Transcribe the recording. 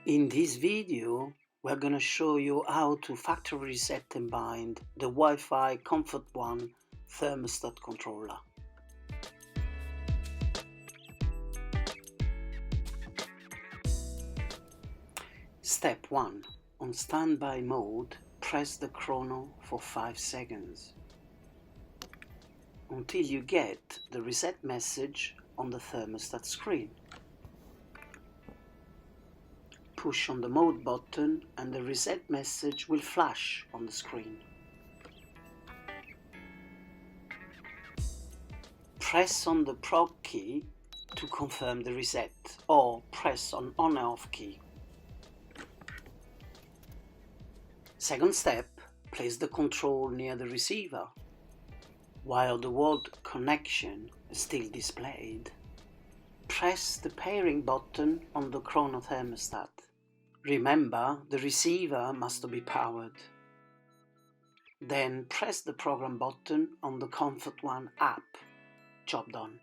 In this video, we're gonna show you how to factory reset and bind the Wi-Fi Comfort One thermostat controller. Step 1. On standby mode, press the chrono for 5 seconds until you get the reset message on the thermostat screen. Push on the mode button and the reset message will flash on the screen. Press on the prog key to confirm the reset, or press on on-off key. Second step, place the control near the receiver. While the word connection is still displayed, press the pairing button on the chrono thermostat. Remember, the receiver must be powered. Then press the program button on the Comfort One app. Job done.